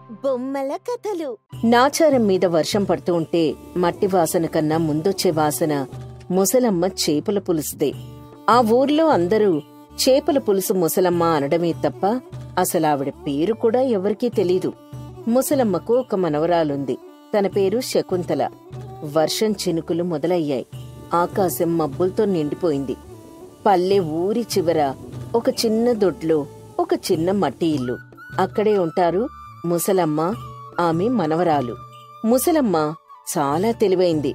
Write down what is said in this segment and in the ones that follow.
బొమ్మల కథలు. నాచారం మీద వర్షం పడుతూ ఉంటే మట్టి వాసన కన్నా ముందొచ్చే వాసన ముసలమ్మ చేపల పులుసుదే. ఆ ఊర్లో అందరూ చేపల పులుసు ముసలమ్మ అనడమే తప్ప అసలు ఆవిడ పేరు కూడా ఎవరికీ తెలీదు. ముసలమ్మకు ఒక మనవరాలుంది. తన పేరు శకుంతల. వర్షం చినుకులు మొదలయ్యాయి. ఆకాశం మబ్బులతో నిండిపోయింది. పల్లె ఊరి చివర ఒక చిన్న దొడ్లో ఒక చిన్న మట్టి ఇల్లు. అక్కడే ఉంటారు ముసలమ్మ, ఆమె మనవరాలు. ముసలమ్మ చాలా తెలివైంది.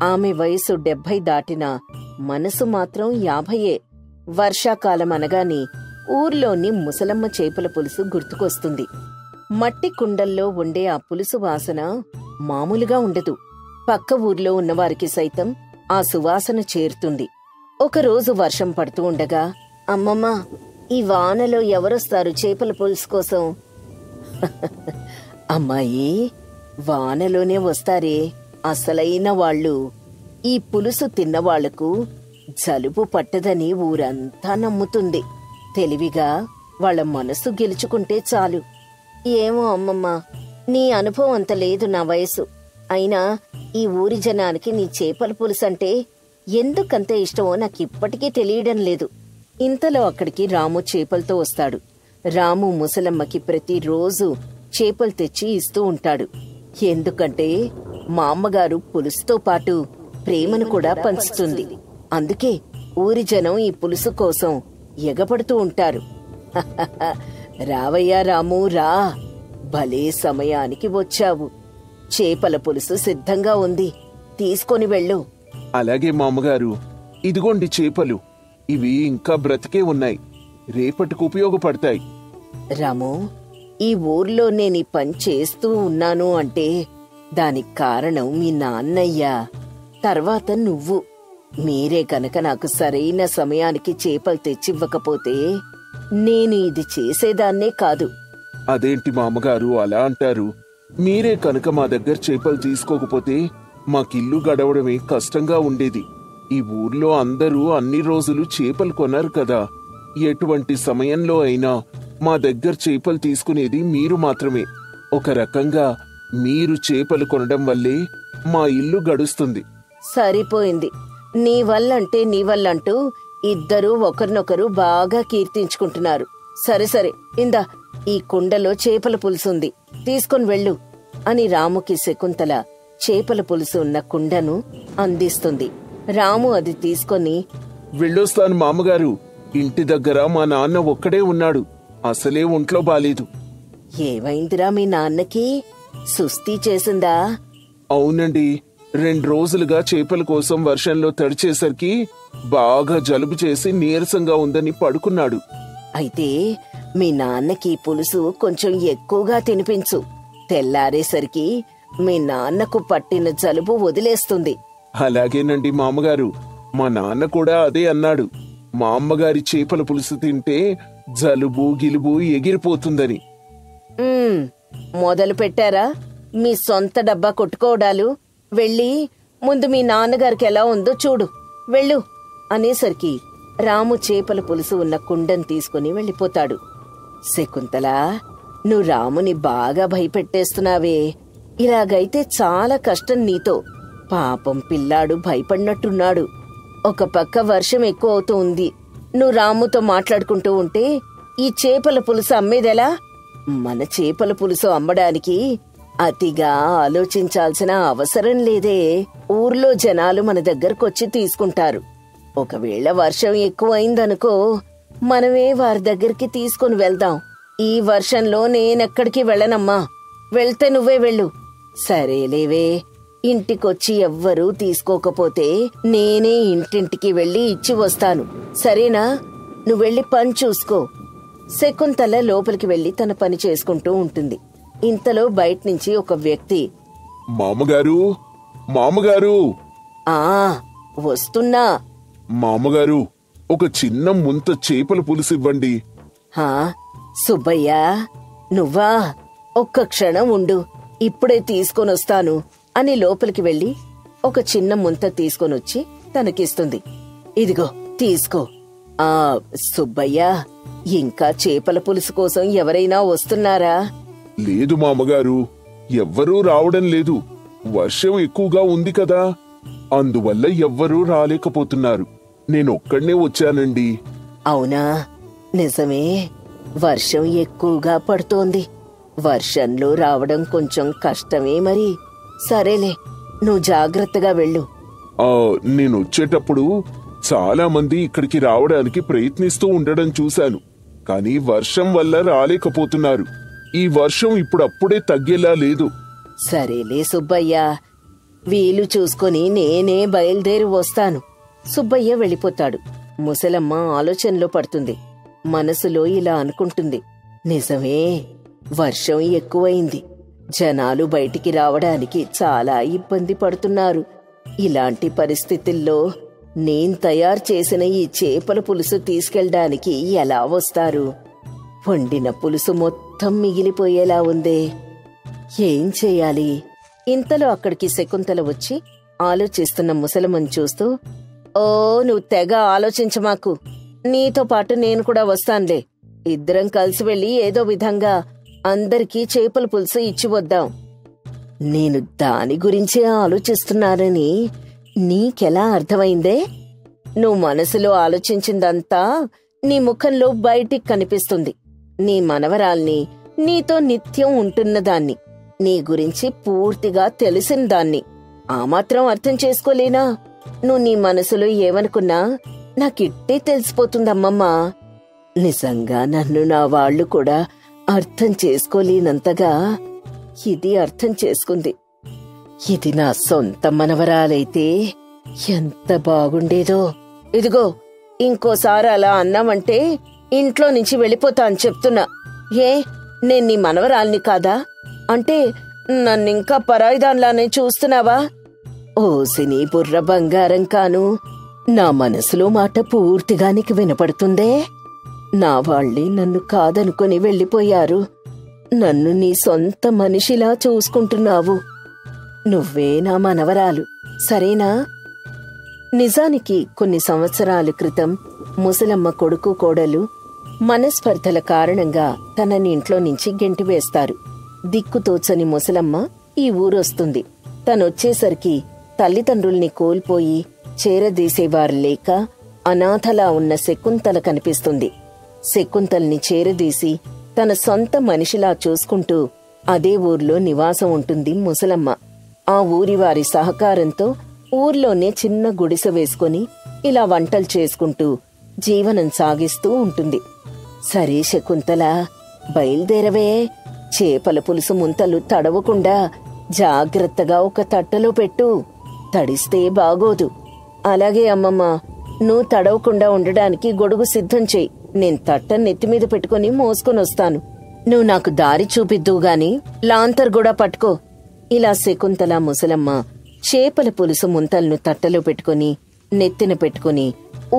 ఆమె వయసు 70 దాటినా మనసు మాత్రం 50. వర్షాకాలం అనగానే ఊర్లోని ముసలమ్మ చేపల పులుసు గుర్తుకొస్తుంది. మట్టి కుండల్లో ఉండే ఆ పులుసు వాసన మామూలుగా ఉండదు. పక్క ఊర్లో ఉన్నవారికి సైతం ఆ సువాసన చేరుతుంది. ఒకరోజు వర్షం పడుతూ ఉండగా, అమ్మమ్మ, ఈ వానలో ఎవరొస్తారు చేపల పులుసు కోసం? అమ్మాయి, వానలోనే వస్తారే అసలైన వాళ్ళు. ఈ పులుసు తిన్నవాళ్లకు జలుబు పట్టదని ఊరంతా నమ్ముతుంది. తెలివిగా వాళ్ల మనసు గెలుచుకుంటే చాలు. ఏమో అమ్మమ్మ, నీ అనుభవం అంత లేదు నా వయసు. అయినా ఈ ఊరి జనానికి నీ చేపల పులుసంటే ఎందుకంత ఇష్టమో నాకిప్పటికీ తెలియడం లేదు. ఇంతలో అక్కడికి రాము చేపలతో వస్తాడు. రాము ముసలమ్మకి ప్రతిరోజు చేపలు తెచ్చి ఇస్తూ ఉంటాడు. ఎందుకంటే మా అమ్మగారు పులుసుతో పాటు ప్రేమను కూడా పంచుతుంది. అందుకే ఊరి జనం ఈ పులుసు కోసం ఎగపడుతూ ఉంటారు. రావయ్యా రాము, రా, భలే సమయానికి వచ్చావు. చేపల పులుసు సిద్ధంగా ఉంది, తీసుకొని వెళ్ళు. అలాగే మామగారు, ఇదిగోండి చేపలు. ఇవి ఇంకా బ్రతికే ఉన్నాయి, రేపటికి ఉపయోగపడతాయి. రాము, ఈ ఊర్లో నేను ఈ పని చేస్తూ ఉన్నాను అంటే దానికి కారణం మీ నాన్నయ్యా, తర్వాత నువ్వు. మీరే కనుక నాకు సరైన సమయానికి చేపలు తెచ్చివ్వకపోతే నేను ఇది చేసేదాన్నే కాదు. అదేంటి మామగారు అలా అంటారు? మీరే కనుక మా దగ్గర చేపలు తీసుకోకపోతే మాకిల్లు గడవడమే కష్టంగా ఉండేది. ఈ ఊర్లో అందరూ అన్ని రోజులు చేపలు కొనరు కదా. ఎటువంటి సమయంలో అయినా మా దగ్గర చేపలు తీసుకునేది మీరు మాత్రమే. ఒక రకంగా మీరు చేపలు కొనడం వల్లే మా ఇల్లు గడుస్తుంది. సరిపోయింది. నీ వల్లంటే నీ వల్లంటూ ఇద్దరూ ఒకరినొకరు బాగా కీర్తించుకుంటున్నారు. సరే సరే, ఇందా ఈ కుండలో చేపల పులుసుంది, తీసుకొని వెళ్ళు అని రాముకి శకుంతల చేపల పులుసు ఉన్న కుండను అందిస్తుంది. రాము అది తీసుకొని, వెళ్ళొస్తాను మామగారు. ఇంటి దగ్గర మా నాన్న ఒక్కడే ఉన్నాడు, అసలే ఒంట్లో బాలేదు. ఏమైందిరా మీ నాన్నకి? సుస్తీ చేసిందా? అవునండి, 2 రోజులుగా చేపల కోసం వర్షంలో తడిచేసరికి బాగా జలుబు చేసి నీరసంగా ఉందని పడుకున్నాడు. అయితే మీ నాన్నకి పులుసు కొంచెం ఎక్కువగా తినిపించు. తెల్లారేసరికి మీ నాన్నకు పట్టిన జలుబు వదిలేస్తుంది. అలాగేనండి మామగారు, మా నాన్న కూడా అదే అన్నాడు. మా అమ్మగారి చేపల పులుసు తింటే జలుబు గిలుబు ఎగిరిపోతుందని. మొదలు పెట్టారా మీ సొంత డబ్బా కొట్టుకోవడాలు? వెళ్ళి ముందు మీ నాన్నగారికి ఎలా ఉందో చూడు, వెళ్ళు అనేసరికి రాము చేపల పులుసు ఉన్న కుండను తీసుకుని వెళ్ళిపోతాడు. శకుంతల, నువ్వు రాముని బాగా భయపెట్టేస్తున్నావే. ఇలాగైతే చాలా కష్టం నీతో. పాపం పిల్లాడు భయపడినట్టున్నాడు. ఒక పక్క వర్షం ఎక్కువ అవుతూ ఉంది. నువ్వు రాముతో మాట్లాడుకుంటూ ఉంటే ఈ చేపల పులుసు అమ్మేదెలా? మన చేపల పులుసు అమ్మడానికి అతిగా ఆలోచించాల్సిన అవసరం లేదే. ఊర్లో జనాలు మన దగ్గరకొచ్చి తీసుకుంటారు. ఒకవేళ వర్షం ఎక్కువైందనుకో, మనమే వారి దగ్గరికి తీసుకుని వెళ్దాం. ఈ వర్షంలో నేనెక్కడికి వెళ్ళనమ్మా. వెళ్తే నువ్వే వెళ్ళు. సరేలేవే, ఇంటికొచ్చి ఎవ్వరూ తీసుకోకపోతే నేనే ఇంటింటికి వెళ్ళి ఇచ్చి వస్తాను, సరేనా? నువ్వెళ్ళి పని చూసుకో. శకుంతల లోపలికి వెళ్లి తన పని చేసుకుంటూ ఉంటుంది. ఇంతలో బయట్నుంచి ఒక వ్యక్తి, మామగారు, మామగారు. వస్తున్నా. మామగారు, ఒక చిన్న ముంత చేపల పులుసు ఇవ్వండి. సుబ్బయ్య, నువ్వా? ఒక్క క్షణం ఉండు, ఇప్పుడే తీసుకొనొస్తాను అని లోపలికి వెళ్లి ఒక చిన్న ముంత తీసుకొనొచ్చి తనకిస్తుంది. ఇదిగో తీసుకో. సుబ్బయ్య, ఇంకా చేపల పులుసు కోసం ఎవరైనా వస్తున్నారా? లేదు మామగారు, ఎవ్వరూ రావడం లేదు. వర్షం ఎక్కువగా ఉంది కదా, అందువల్ల ఎవ్వరూ రాలేకపోతున్నారు. నేనొక్కడ్నే వచ్చానండి. అవునా? నిజమే, వర్షం ఎక్కువగా పడుతోంది. వర్షంలో రావడం కొంచెం కష్టమే మరి. సరేలే, నువ్వు జాగ్రత్తగా వెళ్ళు. నేనొచ్చేటప్పుడు చాలా మంది ఇక్కడికి రావడానికి ప్రయత్నిస్తూ ఉండడం చూశాను, కానీ వర్షం వల్ల రాలేకపోతున్నారు. ఈ వర్షం ఇప్పుడప్పుడే తగ్గేలా లేదు. సరేలే సుబ్బయ్య, వీలు చూసుకొని నేనే బయలుదేరి వస్తాను. సుబ్బయ్య వెళ్ళిపోతాడు. ముసలమ్మ ఆలోచనలో పడుతుంది. మనసులో ఇలా అనుకుంటుంది, నిజమే, వర్షం ఎక్కువైంది. జనాలు బయటికి రావడానికి చాలా ఇబ్బంది పడుతున్నారు. ఇలాంటి పరిస్థితుల్లో నేను తయారు చేసిన ఈ చేపల పులుసు తీసుకెళ్ళడానికి ఎలా వస్తారు? వండిన పులుసు మొత్తం మిగిలిపోయేలా ఉందే. ఏం చేయాలి? ఇంతలో అక్కడికి శకుంతల వచ్చి ఆలోచిస్తున్న ముసలమ్మని చూస్తూ, ఓ, నువ్వు తెగ ఆలోచించమాకు. నీతో పాటు నేను కూడా వస్తానులే. ఇద్దరం కలిసి వెళ్ళి ఏదో విధంగా అందరికీ చేపల పులుసు ఇచ్చి వద్దాం. నేను దాని గురించే ఆలోచిస్తున్నానని నీకెలా అర్థమైందే? నువ్వు మనసులో ఆలోచించిందంతా నీ ముఖంలో బయటికి కనిపిస్తుంది. నీ మనవరాల్ని, నీతో నిత్యం ఉంటున్నదాన్ని, నీ గురించి పూర్తిగా తెలిసిన దాన్ని ఆ మాత్రం అర్థం చేసుకోలేనా? నువ్వు నీ మనసులో ఏమనుకున్నా నాకిట్టే తెలిసిపోతుందమ్మమ్మా. నిజంగా నన్ను నా వాళ్ళు కూడా అర్థం చేసుకోలేనంతగా ఇది అర్థం చేసుకుంది. ఇది నా సొంత మనవరాలైతే ఎంత బాగుండేదో. ఇదిగో, ఇంకోసారి అలా అన్నామంటే ఇంట్లో నుంచి వెళ్ళిపోతా అని చెప్తున్నా. ఏ, నేను నీ మనవరాల్ని కాదా? అంటే నన్నింకా పరాయిదాన్లానే చూస్తున్నావా? ఓసి నీ బుర్ర బంగారం కాను, నా మనసులో మాట పూర్తిగా నీకు వినపడుతుందే. నా వాళ్ళే నన్ను కాదనుకొని వెళ్ళిపోయారు. నన్ను నీ సొంత మనిషిలా చూసుకుంటున్నావు. నువ్వే నా మనవరాలు, సరేనా? నిజానికి కొన్ని సంవత్సరాల క్రితం ముసలమ్మ కొడుకు కోడలు మనస్పర్ధల కారణంగా తనని ఇంట్లో నుంచి గెంటివేస్తారు. దిక్కుతోచని ముసలమ్మ ఈ ఊరొస్తుంది. తనొచ్చేసరికి తల్లిదండ్రుల్ని కోల్పోయి చేరదీసేవారు లేక అనాథలా ఉన్న శకుంతల కనిపిస్తుంది. శకుంతల్ని చేరదీసి తన సొంత మనిషిలా చూసుకుంటూ అదే ఊర్లో నివాసం ఉంటుంది ముసలమ్మ. ఆ ఊరివారి సహకారంతో ఊర్లోనే చిన్న గుడిసె వేసుకుని ఇలా వంటలు చేసుకుంటూ జీవనం సాగిస్తూ ఉంటుంది. సరే శకుంతల, బయలుదేరవే. చేపల పులుసు ముంతలు తడవకుండా జాగ్రత్తగా ఒక తట్టలో పెట్టు. తడిస్తే బాగోదు. అలాగే అమ్మమ్మ, నువ్వు తడవకుండా ఉండడానికి గొడుగు సిద్ధం చెయ్యి. నేను తట్ట నెత్తిమీద పెట్టుకుని మోసుకొనొస్తాను. నువ్వు నాకు దారి చూపిద్దువు గాని లాంతర్ కూడా పట్టుకో. ఇలా శకుంతల ముసలమ్మ చేపల పులుసు ముంతలను తట్టలో పెట్టుకుని నెత్తిన పెట్టుకుని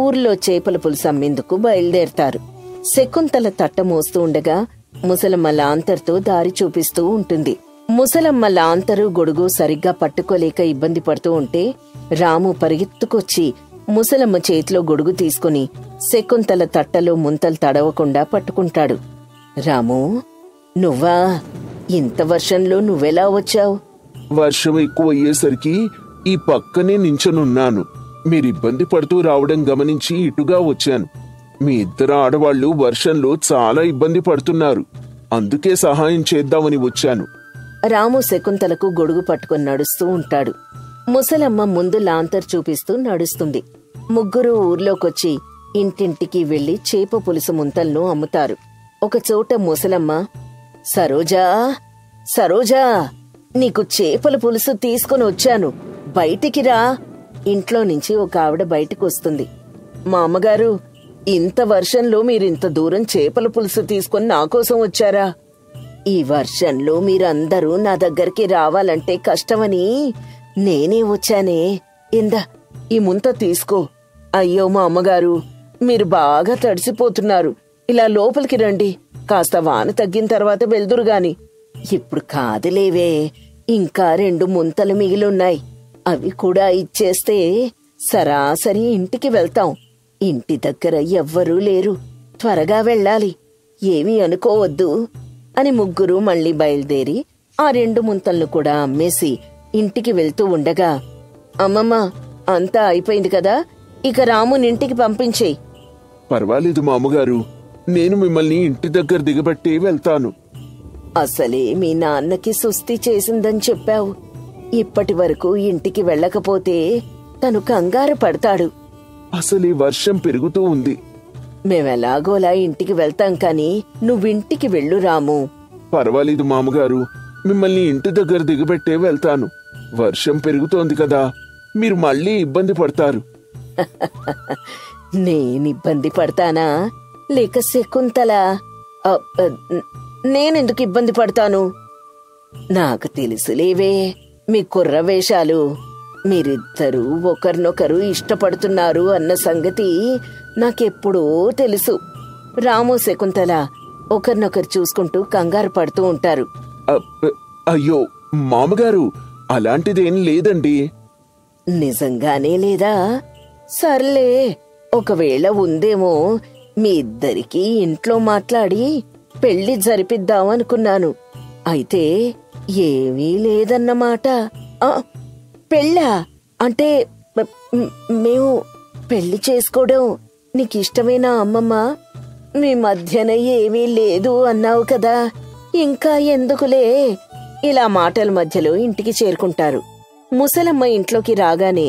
ఊర్లో చేపల పులుసు అమ్మేందుకు బయలుదేరతారు. శకుంతల తట్ట మోస్తూ ఉండగా ముసలమ్మ లాంతర్తో దారి చూపిస్తూ ఉంటుంది. ముసలమ్మ లాంతరు గొడుగు సరిగ్గా పట్టుకోలేక ఇబ్బంది పడుతూ ఉంటే రాము పరిగెత్తుకొచ్చి ముసలమ్మ చేతిలో గొడుగు తీసుకుని శకుంతల తట్టలో ముంతలు తడవకుండా పట్టుకుంటాడు. రాము, నువ్వా? ఇంత వర్షంలో నువ్వెలా వచ్చావు? వర్షం ఎక్కువయ్యేసరికి ఈ పక్కనే నించనున్నాను. మీరిబ్బంది పడుతూ రావడం గమనించి ఇటుగా వచ్చాను. మీ ఇద్దరు ఆడవాళ్లు వర్షంలో చాలా ఇబ్బంది పడుతున్నారు, అందుకే సహాయం చేద్దామని వచ్చాను. రాము శకుంతలకు గొడుగు పట్టుకుని నడుస్తూ ఉంటాడు. ముసలమ్మ ముందు లాంతర్ చూపిస్తూ నడుస్తుంది. ముగ్గురు ఊర్లోకొచ్చి ఇంటింటికి వెళ్లి చేప పులుసు ముంతలను అమ్ముతారు. ఒకచోట ముసలమ్మ, సరోజా, సరోజా, నీకు చేపల పులుసు తీసుకుని వచ్చాను, బయటికి రా. ఇంట్లో నుంచి ఒక ఆవిడ బయటికి వస్తుంది. మా అమ్మగారు, ఇంత వర్షంలో మీరింత దూరం చేపల పులుసు తీసుకుని నా కోసం వచ్చారా? ఈ వర్షంలో మీరందరూ నా దగ్గరికి రావాలంటే కష్టమని నేనే వచ్చానే. ఇందా, ఈ ముంత తీసుకో. అయ్యో మా అమ్మగారు, మీరు బాగా తడిసిపోతున్నారు. ఇలా లోపలికి రండి, కాస్త వాన తగ్గిన తర్వాత వెళ్దురుగాని. ఇప్పుడు కాదులేవే, ఇంకా 2 ముంతలు మిగిలున్నాయి. అవి కూడా ఇచ్చేస్తే సరాసరి ఇంటికి వెళ్తాం. ఇంటి దగ్గర ఎవ్వరూ లేరు, త్వరగా వెళ్ళాలి. ఏమీ అనుకోవద్దు. అని ముగ్గురు మళ్ళీ బయలుదేరి ఆ 2 ముంతలను కూడా అమ్మేసి ఇంటికి వెళ్తూ ఉండగా, అమ్మమ్మ, అంతా అయిపోయింది కదా, ఇక రామునింటికి పంపించేయి. పర్వాలేదు మామగారు, నేను మిమ్మల్ని ఇంటి దగ్గర దిగబట్టి వెళ్తాను. అసలే మీ నాన్నకి సుస్థి చేసిందని చెప్పావు. ఇప్పటి వరకు ఇంటికి వెళ్ళకపోతే తను కంగారు పడతాడు. అసలే వర్షం పెరుగుతూ ఉంది. మేమెలాగోలా ఇంటికి వెళ్తాం కాని నువ్వింటికి వెళ్ళు రాము. పర్వాలేదు మామగారు, మిమ్మల్ని ఇంటి దగ్గర దిగబెట్టే వెళ్తాను. వర్షం పెరుగుతోంది కదా, మీరు మళ్ళీ ఇబ్బంది పడతారు. నేనిబ్బంది పడతానా లేక శకుంతల? నేనెందుకు ఇబ్బంది పడతాను? నాకు తెలుసులేవే మీ కుర్రవేషాలు. మీరిద్దరూ ఒకరినొకరు ఇష్టపడుతున్నారు అన్న సంగతి నాకెప్పుడో తెలుసు. రాము, శకుంతల ఒకరినొకరు చూసుకుంటూ కంగారు పడుతూ ఉంటారు. అయ్యో మామగారు, అలాంటిదేం లేదండి. నిజంగానే లేదా? సర్లే, ఒకవేళ ఉందేమో మీ ఇద్దరికీ ఇంట్లో మాట్లాడి పెళ్లి జరిపిద్దామనుకున్నాను. అయితే ఏమీ లేదన్నమాట. పెళ్ళా? అంటే మేము పెళ్లి చేసుకోవడం నీకిష్టమేనా అమ్మమ్మ? మీ మధ్యన ఏమీ లేదు అన్నావు కదా, ఇంకా ఎందుకులే. ఇలా మాటల మధ్యలో ఇంటికి చేరుకుంటారు. ముసలమ్మ ఇంట్లోకి రాగానే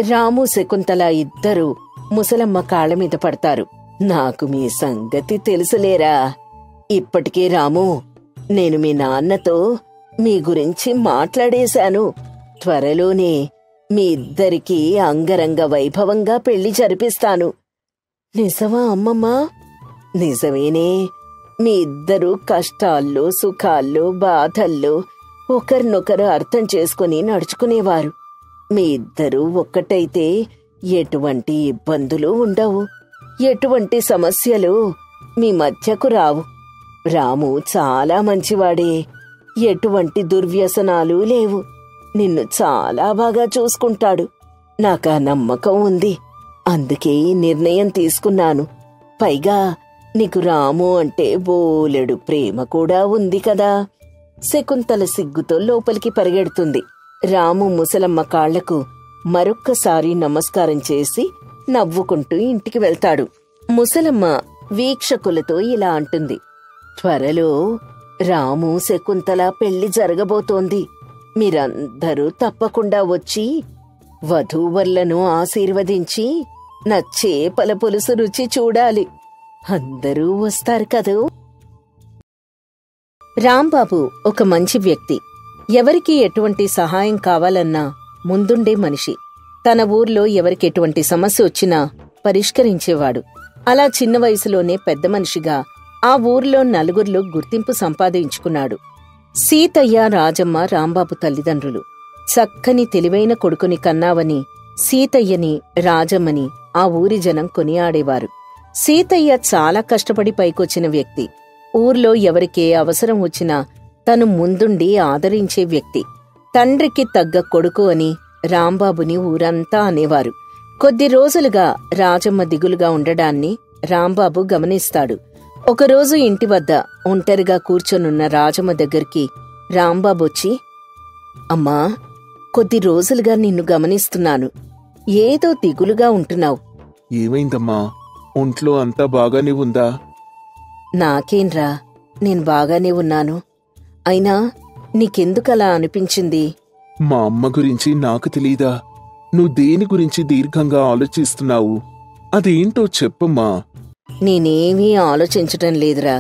రాము, శకుంతల ఇద్దరూ ముసలమ్మ కాళ్ల మీద పడతారు. నాకు మీ సంగతి తెలుసులేరా. ఇప్పటికే రాము, నేను మీ నాన్నతో మీ గురించి మాట్లాడేశాను. త్వరలోనే మీ ఇద్దరికీ అంగరంగ వైభవంగా పెళ్లి జరిపిస్తాను. నిజమా అమ్మమ్మా? నిజమేనే. మీ ఇద్దరూ కష్టాల్లో, సుఖాల్లో, బాధల్లో ఒకరినొకరు అర్థం చేసుకుని నడుచుకునేవారు. మీ ఇద్దరూ ఒక్కటైతే ఎటువంటి ఇబ్బందులు ఉండవు, ఎటువంటి సమస్యలు మీ మధ్యకు రావు. రాము చాలా మంచివాడే, ఎటువంటి దుర్వ్యసనాలు లేవు. నిన్ను చాలా బాగా చూసుకుంటాడు. నాకా నమ్మకం ఉంది. అందుకే ఈ నిర్ణయం తీసుకున్నాను. పైగా నీకు రాము అంటే బోలెడు ప్రేమ కూడా ఉంది కదా. శకుంతల సిగ్గుతో లోపలికి పరిగెడుతుంది. రాము ముసలమ్మ కాళ్లకు మరొక్కసారి నమస్కారం చేసి నవ్వుకుంటూ ఇంటికి వెళ్తాడు. ముసలమ్మ వీక్షకులతో ఇలా అంటుంది, త్వరలో రాము, శకుంతల పెళ్లి జరగబోతోంది. మీరందరూ తప్పకుండా వచ్చి వధూవరులను ఆశీర్వదించి నా చేపల పులుసు రుచి చూడాలి. అందరూ వస్తారు కదూ. రాంబాబు ఒక మంచి వ్యక్తి. ఎవరికి ఎటువంటి సహాయం కావాలన్నా ముందుండే మనిషి. తన ఊర్లో ఎవరికి ఎటువంటి సమస్య వచ్చినా పరిష్కరించేవాడు. అలా చిన్న వయసులోనే పెద్ద మనిషిగా ఆ ఊర్లో నలుగురిలో గుర్తింపు సంపాదించుకున్నాడు. సీతయ్య, రాజమ్మ రాంబాబు తల్లిదండ్రులు. చక్కని తెలివైన కొడుకుని కన్నావని సీతయ్యని, రాజమ్మని ఆ ఊరి జనం కొనియాడేవారు. సీతయ్య చాలా కష్టపడి పైకొచ్చిన వ్యక్తి. ఊర్లో ఎవరికే అవసరం వచ్చినా తను ముందుండి ఆదరించే వ్యక్తి. తండ్రికి తగ్గ కొడుకు అని రాంబాబుని ఊరంతా అనేవారు. కొద్ది రోజులుగా రాజమ్మ దిగులుగా ఉండడాన్ని రాంబాబు గమనిస్తాడు. ఒకరోజు ఇంటి వద్ద ఒంటరిగా కూర్చొనున్న రాజమ్మ దగ్గరికి రాంబాబొచ్చి, అమ్మా, కొద్ది రోజులుగా నిన్ను గమనిస్తున్నాను. ఏదో దిగులుగా ఉంటున్నావు. ఏమైందమ్మా? ఒంట్లో అంతా బాగానే ఉందా? నాకేంరా, నేను బాగానే ఉన్నాను. అయినా నీకెందుకలా అనిపించింది? మా అమ్మ గురించి నాకు తెలీదా? నువ్వు దేని గురించి దీర్ఘంగా ఆలోచిస్తున్నావు? అదేంటో చెప్పమ్మా. నేనేమీ ఆలోచించటం లేదురా,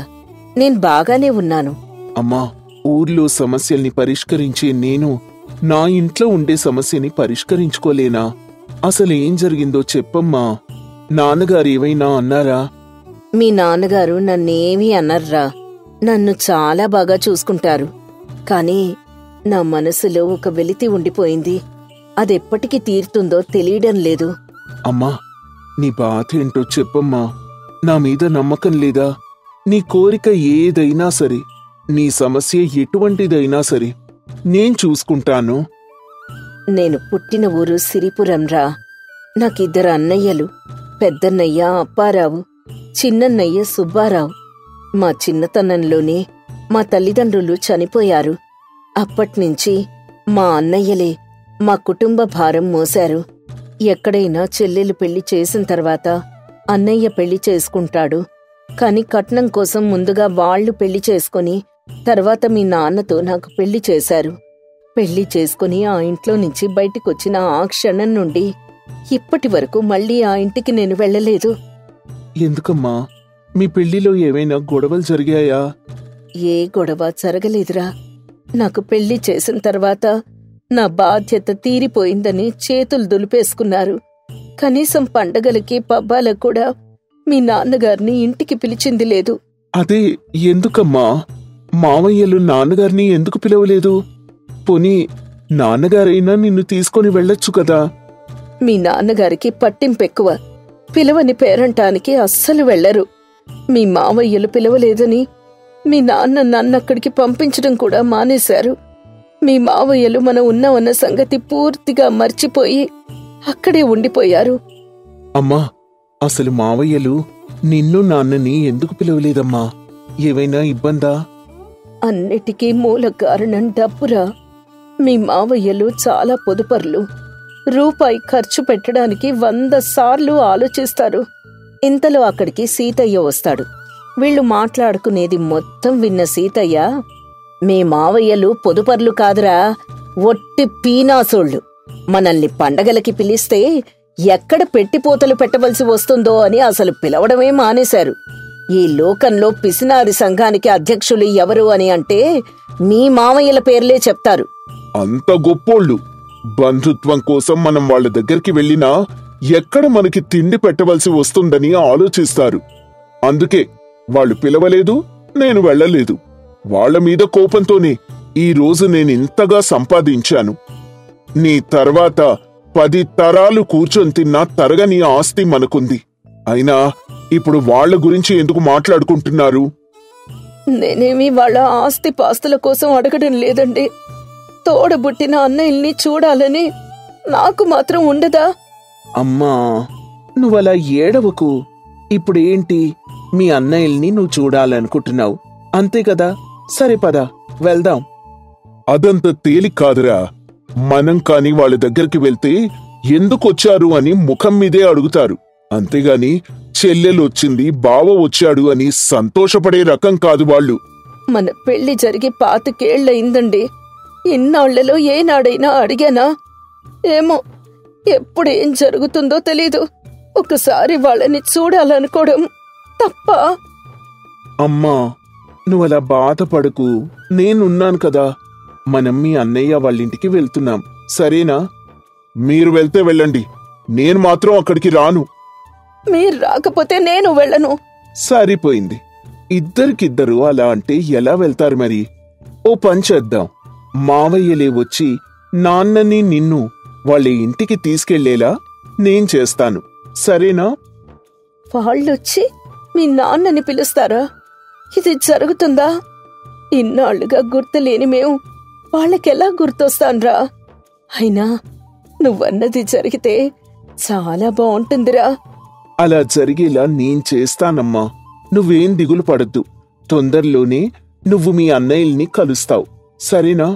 నేను బాగానే ఉన్నాను. అమ్మా, ఊర్లో సమస్యల్ని పరిష్కరించే నేను నా ఇంట్లో ఉండే సమస్యని పరిష్కరించుకోలేనా? అసలేం జరిగిందో చెప్పమ్మా. నాన్నగారేమైనా అన్నారా? మీ నాన్నగారు నన్నేమీ అన్నర్రా. నన్ను చాలా బాగా చూసుకుంటారు. కాని నా మనసులో ఒక వెలితి ఉండిపోయింది. అదెప్పటికి తీరుతుందో తెలియడం లేదు. అమ్మా, నీ బాధ ఏంటో చెప్పమ్మా. నా మీద నమ్మకం లేదా? నీ కోరిక ఏదైనా సరే, నీ సమస్య ఎటువంటిదైనా సరే నేను చూసుకుంటాను. నేను పుట్టిన ఊరు సిరిపురంరా. నాకిద్దరు అన్నయ్యలు. పెద్దన్నయ్య అప్పారావు, చిన్నన్నయ్య సుబ్బారావు. మా చిన్నతనంలోనే మా తల్లిదండ్రులు చనిపోయారు. అప్పట్నుంచి మా అన్నయ్యలే మా కుటుంబ భారం మోశారు. ఎక్కడైనా చెల్లెలు పెళ్లి చేసిన తర్వాత అన్నయ్య పెళ్లి చేసుకుంటాడు. కాని కట్నం కోసం ముందుగా వాళ్లు పెళ్లి చేసుకుని తర్వాత మీ నాన్నతో నాకు పెళ్లి చేశారు. పెళ్లి చేసుకుని ఆ ఇంట్లో నుంచి బయటికొచ్చిన ఆ క్షణం నుండి ఇప్పటి వరకు మళ్ళీ ఆ ఇంటికి నేను వెళ్ళలేదు. ఎందుకమ్మా, మీ పెళ్లిలో ఏమైనా గొడవలు జరిగాయా? ఏ గొడవ జరగలేదురా. నాకు పెళ్లి చేసిన తర్వాత నా బాధ్యత తీరిపోయిందని చేతులు దులిపేసుకున్నారు. కనీసం పండగలకి పబ్బాలకు కూడా మీ నాన్నగారిని ఇంటికి పిలిచింది లేదు. అదే ఎందుకమ్మా, మావయ్యలు నాన్నగారిని ఎందుకు పిలవలేదు? పోనీ నాన్నగారైనా నిన్ను తీసుకొని వెళ్ళొచ్చు కదా. మీ నాన్నగారికి పట్టింపెక్కువ. పిలవని పేరంటానికి అస్సలు వెళ్లరు. మీ మావయ్యలు పిలవలేదని మీ నాన్న నన్నక్కడికి పంపించడం కూడా మానేశారు. మీ మావయ్యలు మనం ఉన్నామన్న సంగతి పూర్తిగా మర్చిపోయి అక్కడే ఉండిపోయారు. అమ్మా, అసలు మావయ్యలు నిన్ను నాన్నని ఎందుకు పిలవలేదమ్మా? ఏవైనా ఇబ్బందా? అన్నిటికీ మూల కారణం డబ్బురా. మీ మావయ్యలు చాలా పొదుపర్లు. రూపాయి ఖర్చు పెట్టడానికి 100 సార్లు ఆలోచిస్తారు. ఇంతలో అక్కడికి సీతయ్య వస్తాడు. వీళ్లు మాట్లాడుకునేది మొత్తం విన్న సీతయ్య, మీ మావయ్యలు పొదుపర్లు కాదురా, ఒట్టి పీనాసోళ్లు. మనల్ని పండగలకి పిలిస్తే ఎక్కడ పెట్టిపోతలు పెట్టవలసి వస్తుందో అని అసలు పిలవడమే మానేశారు. ఈ లోకంలో పిసినారి సంఘానికి అధ్యక్షులు ఎవరు అని అంటే మీ మావయ్యల పేర్లే చెప్తారు. అంత గొప్పోళ్ళు. బంధుత్వం కోసం మనం వాళ్ళ దగ్గరికి వెళ్ళినా ఎక్కడ మనకి తిండి పెట్టవలసి వస్తుందని ఆలోచిస్తారు. అందుకే వాళ్ళు పిలవలేదు, నేను వెళ్ళలేదు. వాళ్ల మీద కోపంతోనే ఈ రోజు నేనింతగా సంపాదించాను. నీ తర్వాత 10 తరాలు కూర్చొని తిన్నా తరగని ఆస్తి మనకుంది. అయినా ఇప్పుడు వాళ్ల గురించి ఎందుకు మాట్లాడుకుంటున్నారు? నేనేమి వాళ్ళ ఆస్తి పాస్తుల కోసం అడగడం లేదండి. తోడబుట్టిన అన్నయ్యల్ని చూడాలని నాకు మాత్రం ఉండదా? అమ్మా, నువ్వలా ఏడవకు. ఇప్పుడేంటి, మీ అన్నయ్యల్ని నువ్వు చూడాలనుకుంటున్నావు అంతే కదా. సరే పద, వెళ్దాం. అదంత తేలిక కాదురా. మనం కాని వాళ్ళ దగ్గరికి వెళ్తే ఎందుకొచ్చారు అని ముఖం మీదే అడుగుతారు. అంతేగాని చెల్లెలొచ్చింది, బావ వచ్చాడు అని సంతోషపడే రకం కాదు వాళ్ళు. మన పెళ్లి జరిగి 25 ఏళ్లయిందండి. ఇన్నాళ్లలో ఏనాడైనా అడిగానా? ఏమో, ఎప్పుడేం జరుగుతుందో తెలీదు. ఒకసారి వాళ్ళని చూడాలనుకోవడం తప్ప. అమ్మా, నువ్వలా బాధపడకు. నేనున్నాను కదా. మనం మీ అన్నయ్య వాళ్ళింటికి వెళ్తున్నాం, సరేనా? మీరు వెళ్తే వెళ్ళండి, నేను మాత్రం అక్కడికి రాను. మీరు రాకపోతే నేను వెళ్ళను. సరిపోయింది. ఇద్దరికిద్దరు అలా అంటే ఎలా వెళ్తారు మరి? ఓ పని చేద్దాం. మావయ్యలే వచ్చి నాన్నని నిన్ను వాళ్ళ ఇంటికి తీసుకెళ్లేలా నేను చేస్తాను, సరేనా? వాళ్ళొచ్చి మీ నాన్నని పిలుస్తారా? ఇది జరుగుతుందా? ఇన్నాళ్లుగా గుర్తులేని మేము వాళ్ళకెలా గుర్తొస్తాన్రా? అయినా నువ్వన్నది జరిగితే చాలా బాగుంటుందిరా. అలా జరిగేలా నేను చేస్తానమ్మా. నువ్వేం దిగులు పడద్దు. తొందరలోనే నువ్వు మీ అన్నయ్యల్ని కలుస్తావు, సరేనా?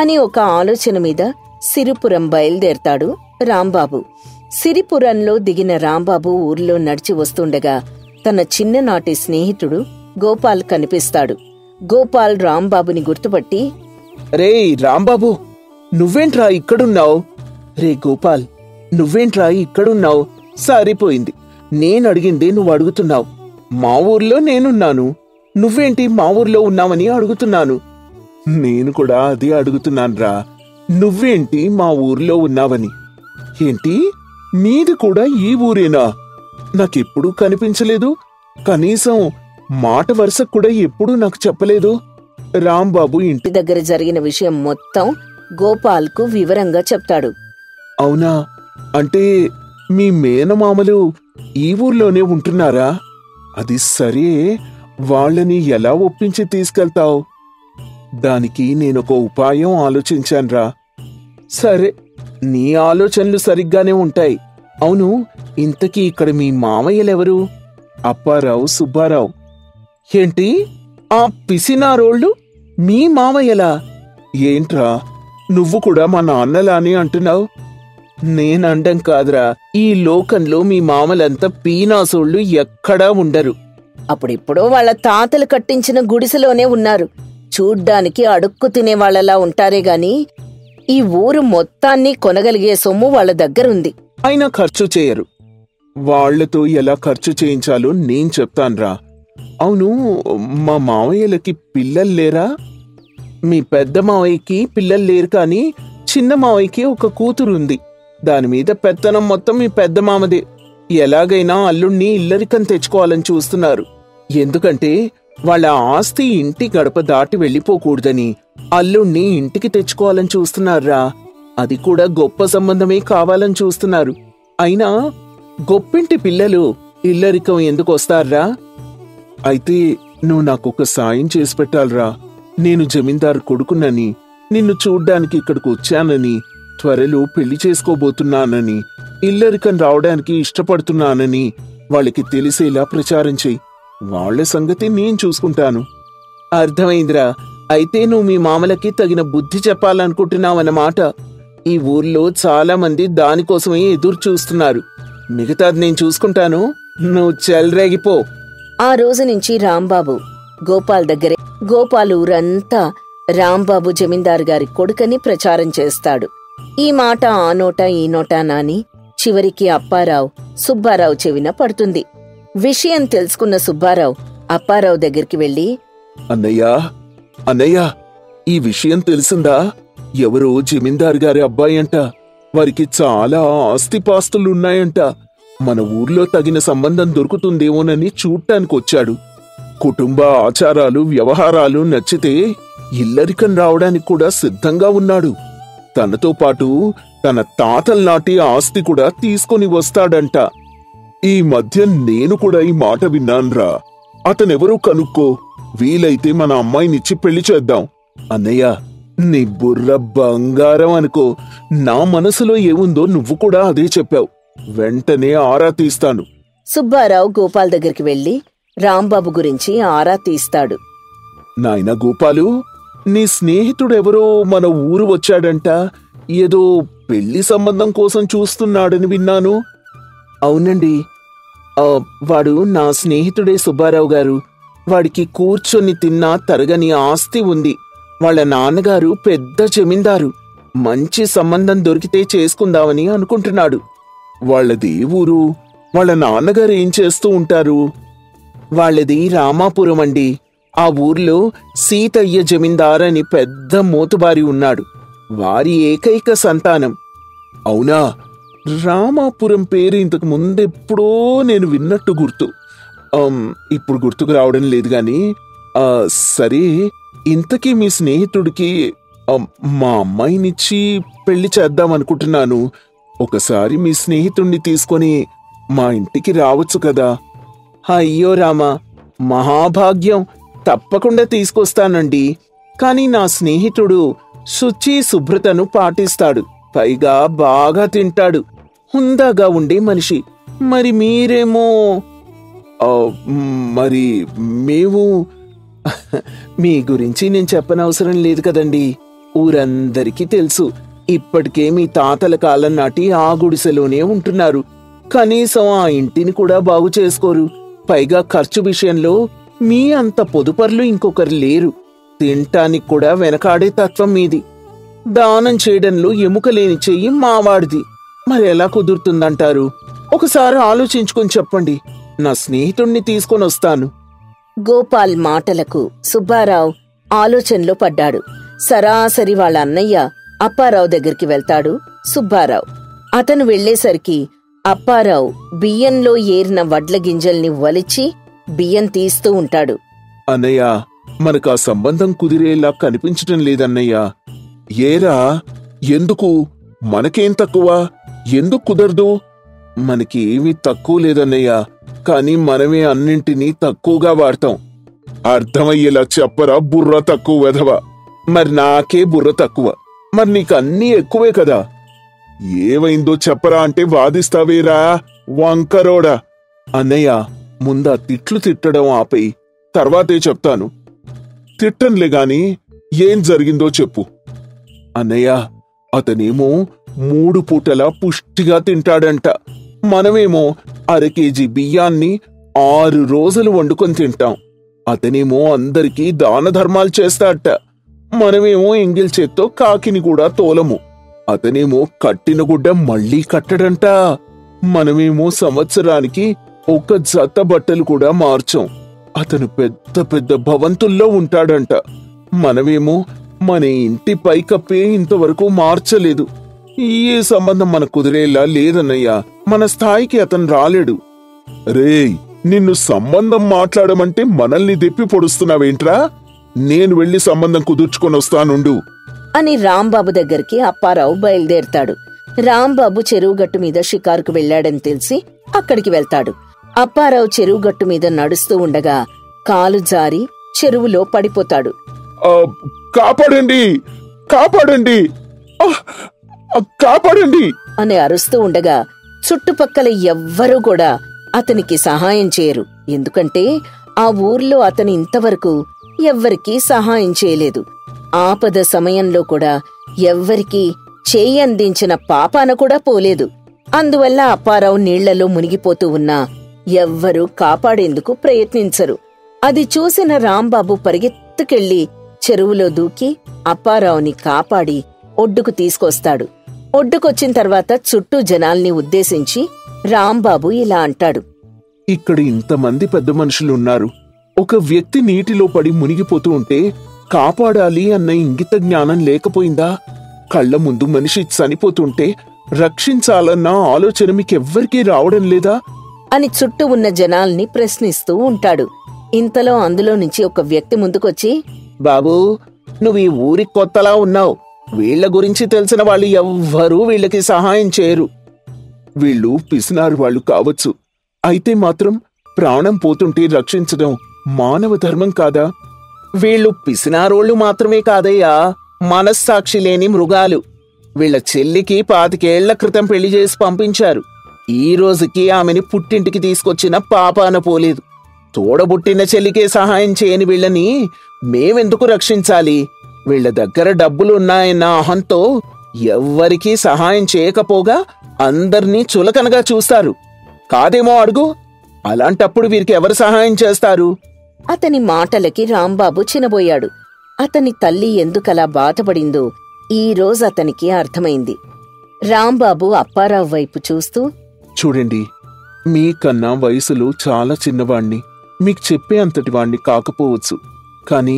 అని ఒక ఆలోచన మీద సిరిపురం బయలుదేరతాడు రాంబాబు. సిరిపురంలో దిగిన రాంబాబు ఊర్లో నడిచి వస్తుండగా తన చిన్ననాటి స్నేహితుడు గోపాల్ కనిపిస్తాడు. గోపాల్ రాంబాబుని గుర్తుపట్టి, రేయ్ రాంబాబు, నువ్వేంట్రా ఇక్కడున్నావు? రే గోపాల్, నువ్వేంట్రా ఇక్కడున్నావు? సరిపోయింది, నేనడిగిందే నువ్వు అడుగుతున్నావు. మా ఊర్లో నేనున్నాను, నువ్వేంటి మా ఊర్లో ఉన్నావని అడుగుతున్నాను. నేను కూడా అదే అడుగుతున్నాన్రా, నువ్వేంటి మా ఊర్లో ఉన్నావని. ఏంటి, మీది కూడా ఈ ఊరేనా? నాకెప్పుడూ కనిపించలేదు. కనీసం మాట వరుసకు కూడా ఎప్పుడూ నాకు చెప్పలేదు. రాంబాబు ఇంటి దగ్గర జరిగిన విషయం మొత్తం గోపాల్కు వివరంగా చెప్తాడు. అవునా? అంటే మీ మేనమామలు ఈ ఊర్లోనే ఉంటున్నారా? అది సరే, వాళ్ళని ఎలా ఒప్పించి తీసుకెళ్తావు? దానికి నేనొక ఉపాయం ఆలోచించాన్రా. సరే, నీ ఆలోచనలు సరిగ్గానే ఉంటాయి. అవును, ఇంతకీ ఇక్కడ మీ మామయ్యలెవరు? అప్పారావు, సుబ్బారావు. ఏంటి, ఆ పిసినారోళ్ళు మీ మామయ్యలా? ఏంట్రా, నువ్వు కూడా మా నాన్నలాని అంటున్నావు? నేనండం కాదురా, ఈ లోకంలో మీ మామలంతా పీనాసోళ్ళు ఎక్కడా ఉండరు. అప్పుడిప్పుడో వాళ్ళ తాతలు కట్టించిన గుడిసెలోనే ఉన్నారు. చూడ్డానికి అడుక్కు తినేవాళ్లలా ఉంటారే గాని ఈ ఊరు మొత్తాన్ని కొనగలిగే సొమ్ము వాళ్ళ దగ్గరుంది. అయినా ఖర్చు చేయరు. వాళ్లతో ఎలా ఖర్చు చేయించాలో నేను చెప్తాన్రా. అవును, మా మావయ్యలకి పిల్లల్లేరా? మీ పెద్ద మావయ్యకి పిల్లలు లేరు, కానీ చిన్న మావయ్యకి ఒక కూతురుంది. దానిమీద పెత్తనం మొత్తం మీ పెద్ద మామదే. ఎలాగైనా అల్లుణ్ణి ఇల్లరికం తెచ్చుకోవాలని చూస్తున్నారు. ఎందుకంటే వాళ్ళ ఆస్తి ఇంటి గడప దాటి వెళ్ళిపోకూడదని అల్లుణ్ణి ఇంటికి తెచ్చుకోవాలని చూస్తున్నారా. అది కూడా గొప్ప సంబంధమే కావాలని చూస్తున్నారు. అయినా గొప్పింటి పిల్లలు ఇల్లరికం ఎందుకు వస్తారా? అయితే నువ్వు నాకొక సాయం చేసి పెట్టాలరా. నేను జమీందారు కొడుకునని, నిన్ను చూడ్డానికి ఇక్కడికి వచ్చానని, త్వరలో పెళ్లి చేసుకోబోతున్నానని, ఇల్లరికం రావడానికి ఇష్టపడుతున్నానని వాళ్ళకి తెలిసేలా ప్రచారం చెయ్యి. వాళ్ల సంగతి నేను చూసుకుంటాను. అర్థమైందిరా. అయితే నువ్వు మీ మామలకి తగిన బుద్ధి చెప్పాలనుకుంటున్నావన్నమాట. ఈ ఊర్లో చాలా మంది దానికోసమే ఎదురు చూస్తున్నారు. మిగతాది నేను చూసుకుంటాను, నువ్వు చెలరేగిపో. ఆ రోజు నుంచి రాంబాబు గోపాల్ దగ్గరే. గోపాల్ ఊరంతా రాంబాబు జమీందారు గారి కొడుకని ప్రచారం చేస్తాడు. ఈ మాట ఆ నోట ఈ నోట నాని చివరికి అప్పారావు సుబ్బారావు చెవిన పడుతుంది. విషయం తెలుసుకున్న సుబ్బారావు అప్పారావు దగ్గరికి వెళ్లి, అన్నయ్యా, అన్నయ్యా, ఈ విషయం తెలిసిందా? ఎవరో జమీందారు గారి అబ్బాయి అంట. వారికి చాలా ఆస్తిపాస్తులున్నాయంట. మన ఊర్లో తగిన సంబంధం దొరుకుతుందేమోనని చూడ్డానికొచ్చాడు. కుటుంబ ఆచారాలు వ్యవహారాలు నచ్చితే ఇల్లరికం రావడానికి కూడా సిద్ధంగా ఉన్నాడు. తనతో పాటు తన తాతల్నాటి ఆస్తి కూడా తీసుకొని వస్తాడంట. ఈ మధ్య నేను కూడా ఈ మాట విన్నాన్రా. అతనెవరూ కనుక్కో, వీలైతే మన అమ్మాయినిచ్చి పెళ్లి చేద్దాం. అన్నయ్య, నీ బుర్ర బంగారం అనుకో. నా మనసులో ఏముందో నువ్వు కూడా అదే చెప్పావు. వెంటనే ఆరా తీస్తాను. సుబ్బారావు గోపాల్ దగ్గరికి వెళ్లి రాంబాబు గురించి ఆరా తీస్తాడు. నాయనా గోపాలు, నీ స్నేహితుడెవరో మన ఊరు వచ్చాడంట. ఏదో పెళ్లి సంబంధం కోసం చూస్తున్నాడని విన్నాను. అవునండి, వాడు నా స్నేహితుడే సుబ్బారావు గారు. వాడికి కూర్చొని తిన్నా తరగని ఆస్తి ఉంది. వాళ్ళ నాన్నగారు పెద్ద జమీందారు. మంచి సంబంధం దొరికితే చేసుకుందామని అనుకుంటున్నాడు. వాళ్ళది ఊరు? వాళ్ళ నాన్నగారు ఏం చేస్తూ ఉంటారు? వాళ్ళది రామాపురం అండి. ఆ ఊర్లో సీతయ్య జమీందార్ అని పెద్ద మోతుబారి ఉన్నాడు. వారి ఏకైక సంతానం. అవునా? రామాపురం పేరు ఇంతకు ముందెప్పుడో నేను విన్నట్టు గుర్తు. ఇప్పుడు గుర్తుకు రావడం లేదు గాని. సరే, ఇంతకీ మీ స్నేహితుడికి మా అమ్మాయినిచ్చి పెళ్లి చేద్దామనుకుంటున్నాను. ఒకసారి మీ స్నేహితుణ్ణి తీసుకొని మా ఇంటికి రావచ్చు కదా? అయ్యో రామా, మహాభాగ్యం. తప్పకుండా తీసుకొస్తానండి. కాని నా స్నేహితుడు శుచి శుభ్రతను పాటిస్తాడు. పైగా బాగా తింటాడు. హుందాగా ఉండే మనిషి. మరి మీరేమో? మరి మేము మీ గురించి నేను చెప్పనవసరం లేదు కదండి. ఊరందరికీ తెలుసు. ఇప్పటికే మీ తాతల కాలం నాటి ఆ గుడిసెలోనే ఉంటున్నారు. కనీసం ఆ ఇంటిని కూడా బాగు చేసుకోరు. పైగా ఖర్చు విషయంలో మీ అంత పొదుపర్లు ఇంకొకరు లేరు. తింటానికి కూడా వెనకాడే తత్వం మీది. దానం చేయడంలో ఎముకలేని చెయ్యి మావాడిది. మరెలా కుదురుతుందంటారు? ఒకసారి ఆలోచించుకొని చెప్పండి. నా స్నేహితుణ్ణి తీసుకొని వస్తాను. గోపాల్ మాటలకు సుబ్బారావు ఆలోచనలో పడ్డాడు. సరాసరి వాళ్ళ అన్నయ్య అప్పారావు దగ్గరికి వెళ్తాడు సుబ్బారావు. అతను వెళ్లేసరికి అప్పారావు బియ్యంలో ఏరిన వడ్ల గింజల్ని వలిచి బియ్యం తీస్తూ ఉంటాడు. అన్నయ్య, మనకు ఆ సంబంధం కుదిరేలా కనిపించటం లేదన్నయ్యా. ఏరా, ఎందుకు? మనకేం తక్కువ? ఎందుకు కుదరదు? మనకి ఏమీ తక్కువ లేదన్నయ్యా. కాని మనమే అన్నింటినీ తక్కువగా వాడతాం. అర్థమయ్యేలా చెప్పరా బుర్ర తక్కువ వెధవా. మరి నాకే బుర్ర తక్కువ. మరి నీకు అన్నీ ఎక్కువే కదా. ఏమైందో చెప్పరా అంటే వాదిస్తావేరా వంకరోడా. అన్నయ్య, ముందా తిట్లు తిట్టడం ఆపై తర్వాతే చెప్తాను. తిట్టంలే గాని ఏం జరిగిందో చెప్పు. అన్నయ్య, అతనేమో 3 పూటలా పుష్టిగా తింటాడంట. మనమేమో అరకేజీ బియ్యాన్ని 6 రోజులు వండుకొని తింటాం. అతనేమో అందరికీ దాన ధర్మాలు చేస్తాడట. మనమేమో ఎంగిల్ చేత్తో కాకిని కూడా తోలము. అతనేమో కట్టిన గుడ్డ మళ్ళీ కట్టడంట. మనమేమో సంవత్సరానికి 1 జత బట్టలు కూడా మార్చం. అతను పెద్ద పెద్ద భవంతుల్లో ఉంటాడంట. మనమేమో మన ఇంటి పైకప్పే ఇంతవరకు మార్చలేదు. ఈ సంబంధం మనకు కుదిరేలా లేదన్నయ్యా. మన స్థాయికి అతను రాలేడు. రేయ్, నిన్ను సంబంధం మాట్లాడమంటే మనల్ని దెప్పి పొడుస్తున్నావేంట్రా? నేను వెళ్లి సంబంధం కుదుర్చుకొని వస్తానుండు అని రాంబాబు దగ్గరికి అప్పారావు బయలుదేరతాడు. రాంబాబు చెరువుగట్టు మీద షికారుకు వెళ్లాడని తెలిసి అక్కడికి వెళ్తాడు. అప్పారావు చెరువుగట్టు మీద నడుస్తూ ఉండగా కాలు జారి చెరువులో పడిపోతాడు. కాపాడండి, కాపాడండి, కాపాడండి అని అరుస్తూ ఉండగా చుట్టుపక్కల ఎవ్వరూ కూడా అతనికి సహాయం చేయరు. ఎందుకంటే ఆ ఊర్లో అతను ఇంతవరకు ఎవ్వరికీ సహాయం చేయలేదు. ఆపద సమయంలో కూడా ఎవ్వరికీ చేయి అందించిన పాపాన కూడా పోలేదు. అందువల్ల అప్పారావు నీళ్లలో మునిగిపోతూ ఉన్నా ఎవ్వరూ కాపాడేందుకు ప్రయత్నించరు. అది చూసిన రాంబాబు పరిగెత్తుకెళ్లి చెరువులో దూకి అప్పారావుని కాపాడి ఒడ్డుకు తీసుకొస్తాడు. ఒడ్డుకొచ్చిన తర్వాత చుట్టూ జనాల్ని ఉద్దేశించి రాంబాబు ఇలా అంటాడు. ఇక్కడ ఇంతమంది పెద్ద మనుషులున్నారు. ఒక వ్యక్తి నీటిలో పడి మునిగిపోతూ ఉంటే కాపాడాలి అన్న ఇంగిత జ్ఞానం లేకపోయిందా? కళ్ల ముందు మనిషి చనిపోతుంటే రక్షించాలన్న ఆలోచన మీకెవ్వరికీ రావడం లేదా? అని చుట్టూ ఉన్న జనాల్ని ప్రశ్నిస్తూ ఉంటాడు. ఇంతలో అందులో నుంచి ఒక వ్యక్తి ముందుకొచ్చి, బాబూ, నువ్వు ఈ ఊరికి కొత్తలా ఉన్నావు. వీళ్ల గురించి తెలిసిన వాళ్ళు ఎవ్వరూ వీళ్ళకి సహాయం చేయరు. వీళ్ళు పిసినారు వాళ్ళు కావచ్చు. అయితే మాత్రం ప్రాణం పోతుంటే రక్షించడం మానవ ధర్మం కాదా? వీళ్ళు పిసినారోళ్లు మాత్రమే కాదయ్యా, మనస్సాక్షి లేని మృగాలు. వీళ్ల చెల్లికి 25 ఏళ్ల క్రితం పెళ్లి చేసి పంపించారు. ఈ రోజుకి ఆమెని పుట్టింటికి తీసుకొచ్చిన పాపాన పోలేదు. తోడబుట్టిన చెల్లికే సహాయం చేయని వీళ్ళని మేమెందుకు రక్షించాలి? వీళ్ల దగ్గర డబ్బులున్నాయన్న అహంతో ఎవ్వరికీ సహాయం చేయకపోగా అందర్నీ చులకనగా చూస్తారు. కాదేమో అడుగు. అలాంటప్పుడు వీరికి ఎవరు సహాయం చేస్తారు? అతని మాటలకి రాంబాబు చినబోయాడు. అతని తల్లి ఎందుకలా బాధపడిందో ఈ రోజు అతనికి అర్థమైంది. రాంబాబు అప్పారావు వైపు చూస్తూ, చూడండి, మీకన్నా వయసులో చాలా చిన్నవాణ్ణి. మీకు చెప్పే అంతటి వాణ్ణి కాకపోవచ్చు. కాని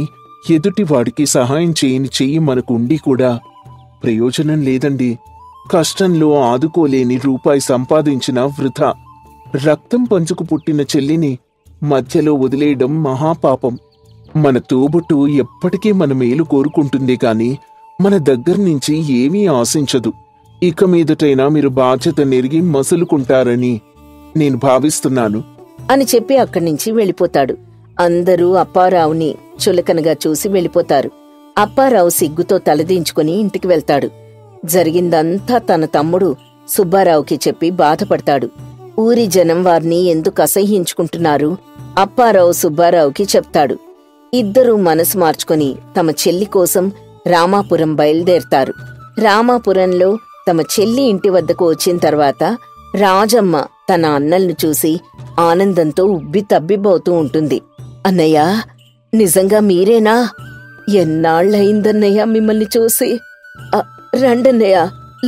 ఎదుటివాడికి సహాయం చేయని చెయ్యి మనకు ఉండి కూడా ప్రయోజనం లేదండి. కష్టంలో ఆదుకోలేని రూపాయి సంపాదించిన వృథా. రక్తం పంచుకు పుట్టిన చెల్లిని మధ్యలో వదిలేయడం మహాపాపం. మన తోబుట్టు ఎప్పటికీ మన మేలు కోరుకుంటుందే కాని మన దగ్గర్నుంచి ఏమీ ఆశించదు. ఇక మీదటైనా మీరు బాధ్యత నెరిగి మసులుకుంటారని నేను భావిస్తున్నాను అని చెప్పి అక్కడ్నుంచి వెళ్ళిపోతాడు. అందరూ అప్పారావుని చులకనగా చూసి వెళ్ళిపోతారు. అప్పారావు సిగ్గుతో తలదించుకుని ఇంటికి వెళ్తాడు. జరిగిందంతా తన తమ్ముడు సుబ్బారావుకి చెప్పి బాధపడతాడు. ఊరి జనం వారిని ఎందుకు అసహ్యించుకుంటున్నారు అప్పారావు సుబ్బారావుకి చెప్తాడు. ఇద్దరూ మనసు మార్చుకుని తమ చెల్లి కోసం రామాపురం బయలుదేరతారు. రామాపురంలో తమ చెల్లి ఇంటి వద్దకు వచ్చిన తర్వాత రాజమ్మ తన అన్నల్ని చూసి ఆనందంతో ఉబ్బి తబ్బిబ్బవుతూ ఉంటుంది. అన్నయ్య, నిజంగా మీరేనా? ఎన్నాళ్లయిందన్నయ్య మిమ్మల్ని చూసి. రండన్నయ్య,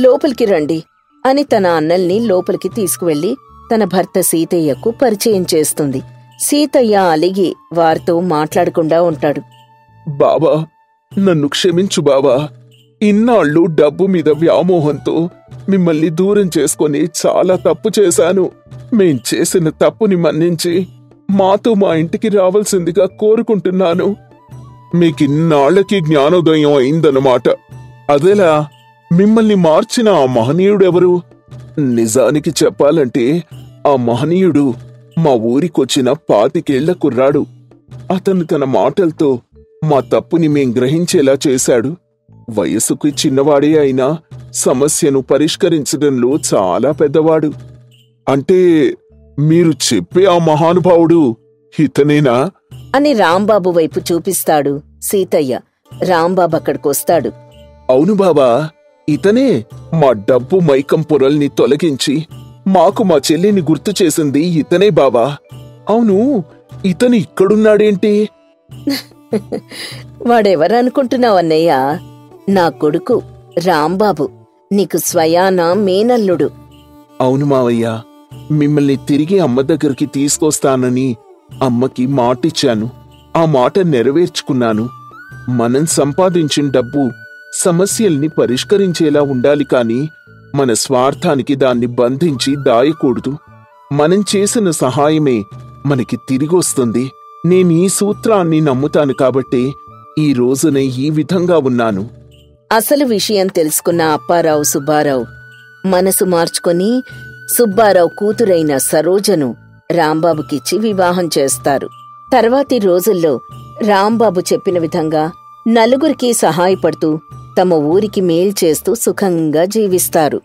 లోపలికి రండి అని తన అన్నల్ని లోపలికి తీసుకువెళ్లి తన భర్త సీతయ్యకు పరిచయం చేస్తుంది. సీతయ్య అలిగి వారితో మాట్లాడకుండా ఉంటాడు. బాబా, నన్ను క్షమించు బాబా. ఇన్నాళ్ళు డబ్బు మీద వ్యామోహంతో మిమ్మల్ని దూరం చేసుకుని చాలా తప్పు చేశాను. మేం చేసిన తప్పుని మన్నించి మాతో మా ఇంటికి రావాల్సిందిగా కోరుకుంటున్నాను. మీకిన్నాళ్లకి జ్ఞానోదయం అయిందన్నమాట. అదేలా? మిమ్మల్ని మార్చిన ఆ మహనీయుడెవరు? నిజానికి చెప్పాలంటే ఆ మహనీయుడు మా ఊరికొచ్చిన 25 ఏళ్ల కుర్రాడు. అతను తన మాటలతో మా తప్పుని మేం గ్రహించేలా చేశాడు. వయసుకు చిన్నవాడే అయినా సమస్యను పరిష్కరించడంలో చాలా పెద్దవాడు. అంటే మీరు చెప్పే ఆ మహానుభావుడు ఇతనేనా? అని రాంబాబు వైపు చూపిస్తాడు సీతయ్య రాంబాబు అక్కడికొస్తాడు. అవును బాబా, ఇతనే మా డబ్బు మైకం పొరల్ని తొలగించి మాకు మా చెల్లిని గుర్తు చేసింది ఇతనే బాబా. అవును, ఇతను ఇక్కడున్నాడేంటి? వాడెవరనుకుంటున్నావన్నయ్య? నా కొడుకు రాంబాబు, నీకు స్వయానా మేనల్లుడు. అవును మావయ్య, మిమ్మల్ని తిరిగి అమ్మ దగ్గరికి తీసుకొస్తానని అమ్మకి మాటిచ్చాను. ఆ మాట నెరవేర్చుకున్నాను. మనం సంపాదించిన డబ్బు సమస్యల్ని పరిష్కరించేలా ఉండాలి కాని మన స్వార్థానికి దాన్ని బంధించి దాయకూడదు. మనం చేసిన సహాయమే మనకి తిరిగొస్తుంది. నేనీ సూత్రాన్ని నమ్ముతాను కాబట్టే ఈ రోజున ఈ విధంగా ఉన్నాను. అసలు విషయం తెలుసుకున్న అప్పారావు సుబ్బారావు మనసు మార్చుకొని సుబ్బారావు కూతురైన సరోజను రాంబాబుకిచ్చి వివాహం చేస్తారు. తర్వాతి రోజుల్లో రాంబాబు చెప్పిన విధంగా నలుగురికి సహాయపడుతూ తమ ఊరికి మేలు చేస్తూ సుఖంగా జీవిస్తారు.